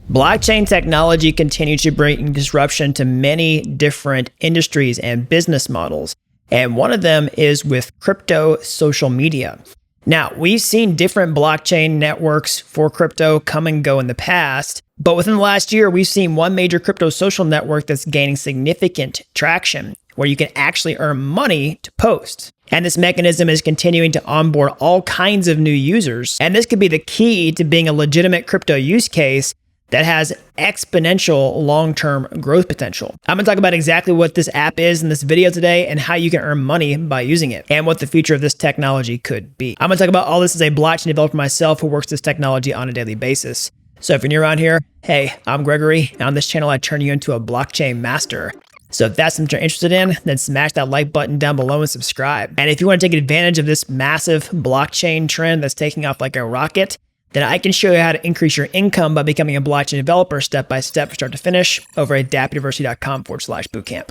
Blockchain technology continues to bring disruption to many different industries and business models, and one of them is with crypto social media. Now, we've seen different blockchain networks for crypto come and go in the past, but within the last year, we've seen one major crypto social network that's gaining significant traction, where you can actually earn money to post. And this mechanism is continuing to onboard all kinds of new users, and this could be the key to being a legitimate crypto use case that has exponential long-term growth potential. I'm gonna talk about exactly what this app is in this video today and how you can earn money by using it and what the future of this technology could be. I'm gonna talk about all this as a blockchain developer myself who works this technology on a daily basis. So if you're new around here, hey, I'm Gregory, and on this channel, I turn you into a blockchain master. So if that's something you're interested in, then smash that like button down below and subscribe. And if you want to take advantage of this massive blockchain trend that's taking off like a rocket, then I can show you how to increase your income by becoming a blockchain developer step by step from start to finish over at dappuniversity.com/bootcamp.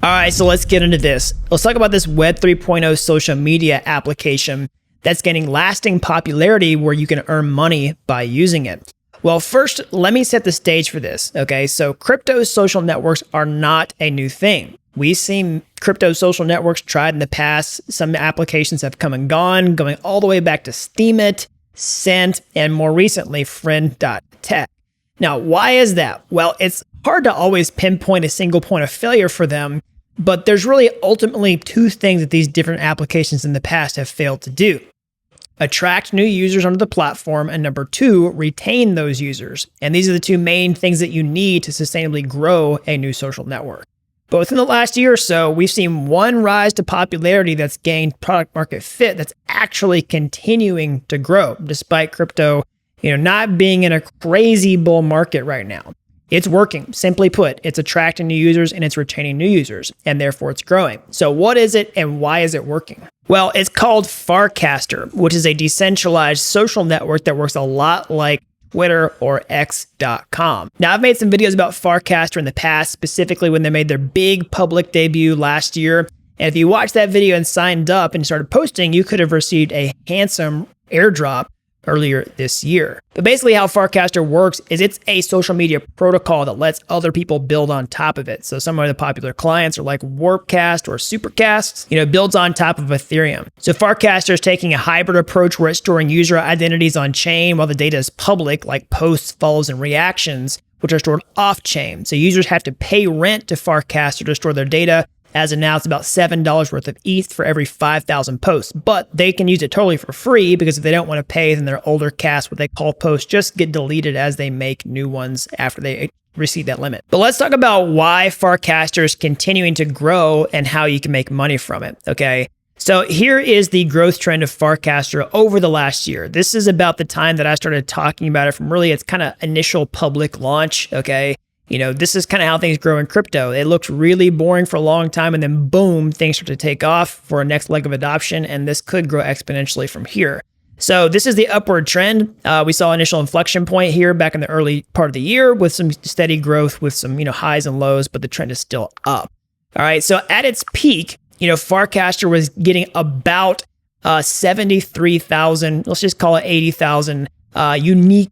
All right, so let's get into this. Let's talk about this Web 3.0 social media application that's gaining lasting popularity where you can earn money by using it. Well, first, let me set the stage for this, okay? So crypto social networks are not a new thing. We've seen crypto social networks tried in the past. Some applications have come and gone, going all the way back to Steemit, Cent, and more recently, Friend.tech. Now, why is that? Well, it's hard to always pinpoint a single point of failure for them, but there's really ultimately two things that these different applications in the past have failed to do. Attract new users onto the platform, and number two, retain those users. And these are the two main things that you need to sustainably grow a new social network. But within the last year or so, we've seen one rise to popularity that's gained product market fit that's actually continuing to grow despite crypto, not being in a crazy bull market right now. It's working. Simply put, it's attracting new users and it's retaining new users, and therefore it's growing. So what is it and why is it working? Well, it's called Farcaster, which is a decentralized social network that works a lot like Twitter or X.com. Now, I've made some videos about Farcaster in the past, specifically when they made their big public debut last year. And if you watched that video and signed up and started posting, you could have received a handsome airdrop earlier this year. But basically how Farcaster works is it's a social media protocol that lets other people build on top of it. So some of the popular clients are like Warpcast or Supercast, builds on top of Ethereum. So Farcaster is taking a hybrid approach where it's storing user identities on chain while the data is public, like posts, follows, and reactions, which are stored off chain. So users have to pay rent to Farcaster to store their data. As of now, it's about $7 worth of ETH for every 5,000 posts, but they can use it totally for free because if they don't want to pay, then their older cast, what they call posts, just get deleted as they make new ones after they receive that limit. But let's talk about why Farcaster is continuing to grow and how you can make money from it, okay? So here is the growth trend of Farcaster over the last year. This is about the time that I started talking about it from really its kind of initial public launch, okay? This is kind of how things grow in crypto. It looked really boring for a long time, and then boom, things start to take off for a next leg of adoption, and this could grow exponentially from here. So this is the upward trend. We saw initial inflection point here back in the early part of the year with some steady growth with some highs and lows, but the trend is still up. All right, so at its peak, Farcaster was getting about 73,000, let's just call it 80,000 unique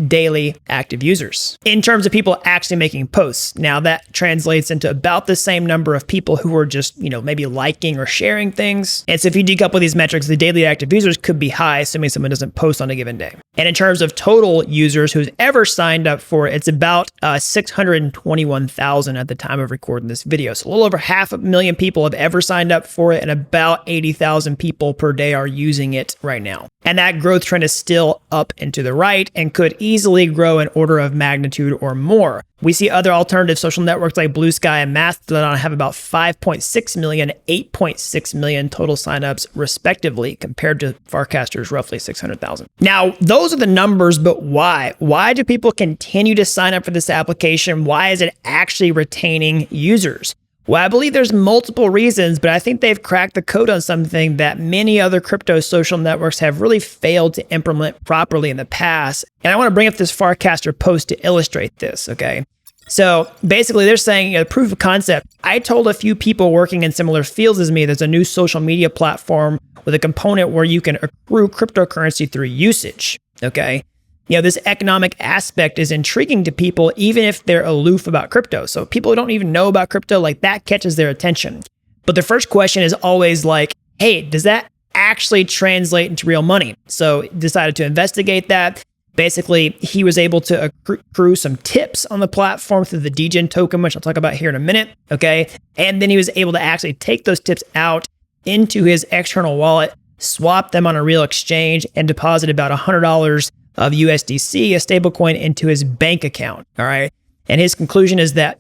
daily active users. In terms of people actually making posts, now that translates into about the same number of people who are just, maybe liking or sharing things. And so if you decouple these metrics, the daily active users could be high, assuming someone doesn't post on a given day. And in terms of total users who's ever signed up for it, it's about 621,000 at the time of recording this video. So a little over 500,000 people have ever signed up for it, and about 80,000 people per day are using it right now. And that growth trend is still up and to the right and could easily grow an order of magnitude or more. We see other alternative social networks like Blue Sky and Mastodon have about 5.6 million, 8.6 million total signups respectively, compared to Farcaster's roughly 600,000. Now, those are the numbers, but why? Why do people continue to sign up for this application? Why is it actually retaining users? Well, I believe there's multiple reasons, but I think they've cracked the code on something that many other crypto social networks have really failed to implement properly in the past. And I want to bring up this Farcaster post to illustrate this, okay? So basically they're saying, the proof of concept. I told a few people working in similar fields as me, there's a new social media platform with a component where you can accrue cryptocurrency through usage. Okay. This economic aspect is intriguing to people, even if they're aloof about crypto. So people who don't even know about crypto, like that catches their attention. But the first question is always like, hey, does that actually translate into real money? So decided to investigate that. Basically, he was able to accrue some tips on the platform through the DEGEN token, which I'll talk about here in a minute. Okay. And then he was able to actually take those tips out into his external wallet, swap them on a real exchange, and deposit about $100 of USDC, a stablecoin, into his bank account. All right. And his conclusion is that,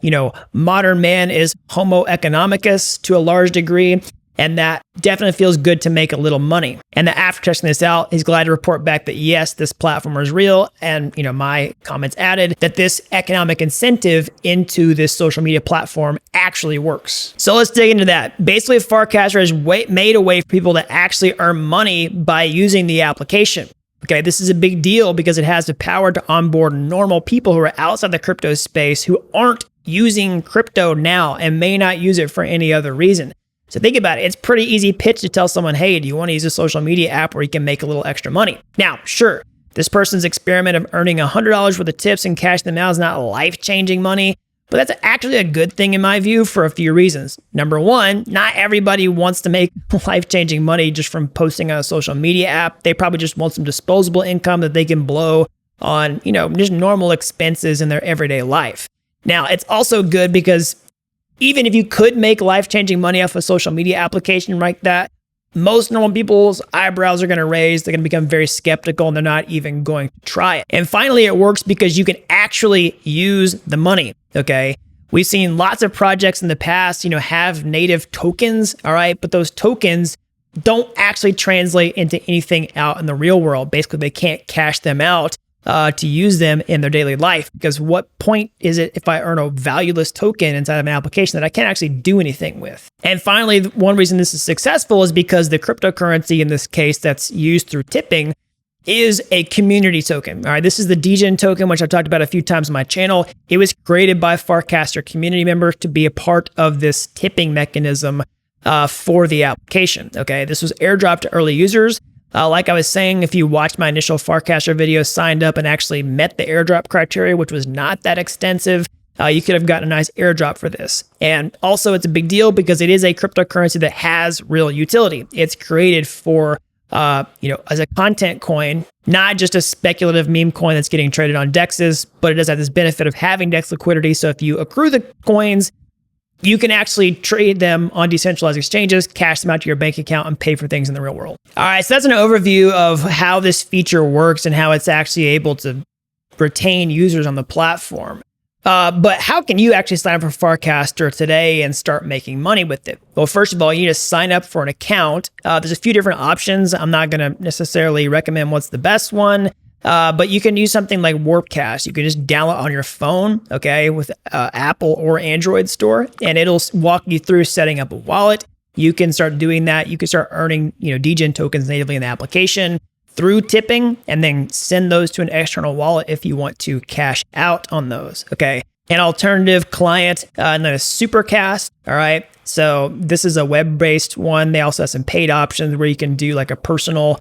modern man is homo economicus to a large degree, and that definitely feels good to make a little money. And that after testing this out, he's glad to report back that yes, this platform is real. And, my comments added that this economic incentive into this social media platform actually works. So let's dig into that. Basically, Farcaster has made a way for people to actually earn money by using the application. Okay, this is a big deal because it has the power to onboard normal people who are outside the crypto space who aren't using crypto now and may not use it for any other reason. So think about it. It's pretty easy pitch to tell someone, hey, do you want to use a social media app where you can make a little extra money? Now, sure, this person's experiment of earning $100 worth of tips and cashing them out is not life-changing money, but that's actually a good thing in my view for a few reasons. Number one, not everybody wants to make life-changing money just from posting on a social media app. They probably just want some disposable income that they can blow on, just normal expenses in their everyday life. Now, it's also good because even if you could make life-changing money off a social media application like that, most normal people's eyebrows are going to raise. They're going to become very skeptical and they're not even going to try it. And finally, it works because you can actually use the money. Okay. We've seen lots of projects in the past, have native tokens. All right. But those tokens don't actually translate into anything out in the real world. Basically, they can't cash them out to use them in their daily life, because what point is it if I earn a valueless token inside of an application that I can't actually do anything with? And finally, one reason this is successful is because the cryptocurrency in this case that's used through tipping is a community token. All right, this is the DEGEN token, which I've talked about a few times on my channel. It was created by Farcaster community members to be a part of this tipping mechanism for the application. Okay, this was airdropped to early users. Like I was saying, if you watched my initial Farcaster video, signed up and actually met the airdrop criteria, which was not that extensive, you could have gotten a nice airdrop for this. And also it's a big deal because it is a cryptocurrency that has real utility. It's created for, as a content coin, not just a speculative meme coin that's getting traded on DEXs, but it does have this benefit of having DEX liquidity. So if you accrue the coins, you can actually trade them on decentralized exchanges, cash them out to your bank account, and pay for things in the real world. All right, so that's an overview of how this feature works and how it's actually able to retain users on the platform. But how can you actually sign up for Farcaster today and start making money with it? Well, first of all, you need to sign up for an account. There's a few different options. I'm not going to necessarily recommend what's the best one. But you can use something like Warpcast. You can just download on your phone, okay, with Apple or Android store, and it'll walk you through setting up a wallet. You can start doing that. You can start earning, DEGEN tokens natively in the application through tipping, and then send those to an external wallet if you want to cash out on those, okay? An alternative client, and then a Supercast, all right? So this is a web-based one. They also have some paid options where you can do like a personal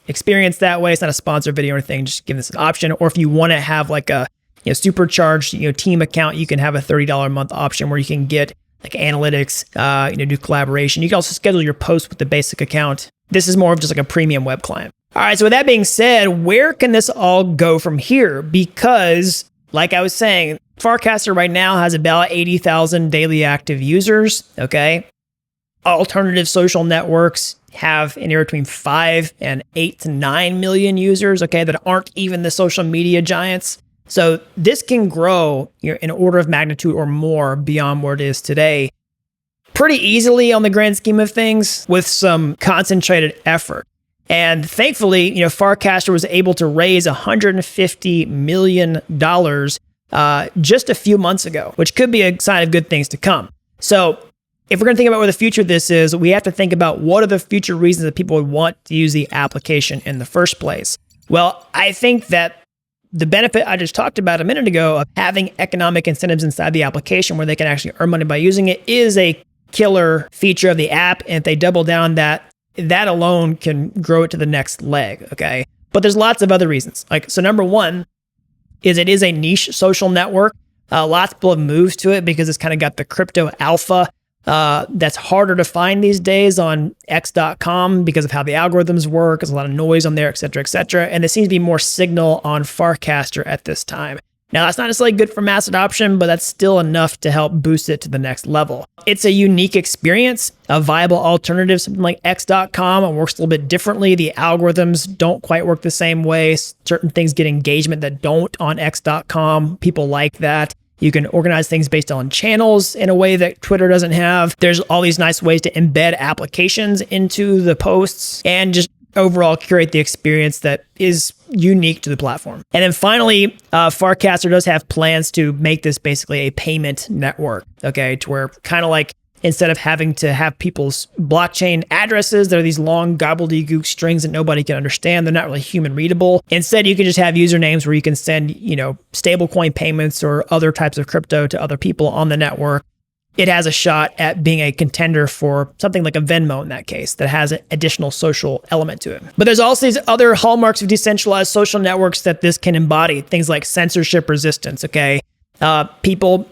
experience that way. It's not a sponsored video or anything, just give this an option. Or if you want to have like a supercharged team account, you can have a $30 a month option where you can get like analytics, do collaboration. You can also schedule your posts with the basic account. This is more of just like a premium web client. All right, so with that being said, where can this all go from here? Because like I was saying, Farcaster right now has about 80,000 daily active users, okay? Alternative social networks have anywhere between 5 and 8 to 9 million users, okay, that aren't even the social media giants. So this can grow in an order of magnitude or more beyond where it is today pretty easily on the grand scheme of things with some concentrated effort. And thankfully, Farcaster was able to raise $150 million just a few months ago, which could be a sign of good things to come. So if we're going to think about where the future of this is, we have to think about what are the future reasons that people would want to use the application in the first place. Well, I think that the benefit I just talked about a minute ago of having economic incentives inside the application where they can actually earn money by using it is a killer feature of the app. And if they double down that alone can grow it to the next leg, okay? But there's lots of other reasons. So number one is it is a niche social network. Lots of people have moved to it because it's kind of got the crypto alpha that's harder to find these days on x.com because of how the algorithms work. There's a lot of noise on there, et cetera, et cetera. And there seems to be more signal on Farcaster at this time. Now, that's not necessarily good for mass adoption, but that's still enough to help boost it to the next level. It's a unique experience, a viable alternative, something like x.com. It works a little bit differently. The algorithms don't quite work the same way. Certain things get engagement that don't on x.com. People like that. You can organize things based on channels in a way that Twitter doesn't have. There's all these nice ways to embed applications into the posts and just overall curate the experience that is unique to the platform. And then finally, Farcaster does have plans to make this basically a payment network, okay, to where kind of like instead of having to have people's blockchain addresses, there are these long gobbledygook strings that nobody can understand. They're not really human readable. Instead, you can just have usernames where you can send, stablecoin payments or other types of crypto to other people on the network. It has a shot at being a contender for something like a Venmo in that case that has an additional social element to it. But there's also these other hallmarks of decentralized social networks that this can embody, things like censorship resistance, okay? People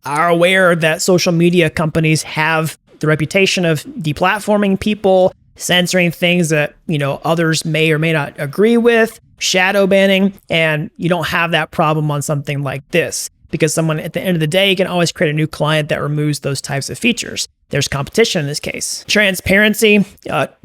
are aware that social media companies have the reputation of deplatforming people, censoring things that, others may or may not agree with, shadow banning, and you don't have that problem on something like this because someone at the end of the day can always create a new client that removes those types of features. There's competition in this case. Transparency,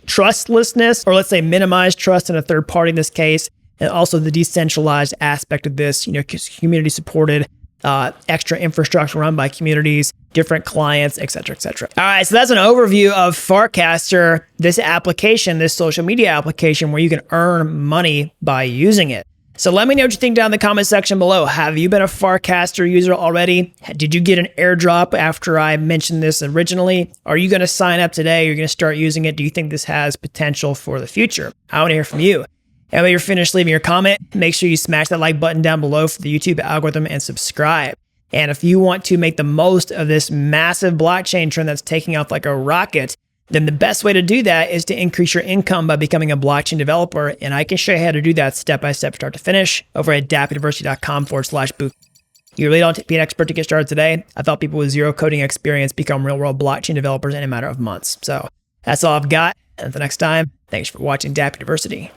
trustlessness, or let's say minimize trust in a third party in this case, and also the decentralized aspect of this, community supported, extra infrastructure run by communities, different clients, et cetera, et cetera. All right, so that's an overview of Farcaster, this application, this social media application where you can earn money by using it. So let me know what you think down in the comment section below. Have you been a Farcaster user already? Did you get an airdrop after I mentioned this originally? Are you going to sign up today? You're going to start using it? Do you think this has potential for the future? I want to hear from you. And when you're finished leaving your comment, make sure you smash that like button down below for the YouTube algorithm and subscribe. And if you want to make the most of this massive blockchain trend that's taking off like a rocket, then the best way to do that is to increase your income by becoming a blockchain developer. And I can show you how to do that step-by-step, start to finish, over at dappuniversity.com/boot. You really don't have to be an expert to get started today. I've helped people with zero coding experience become real-world blockchain developers in a matter of months. So that's all I've got. And until next time, thanks for watching Dapp University.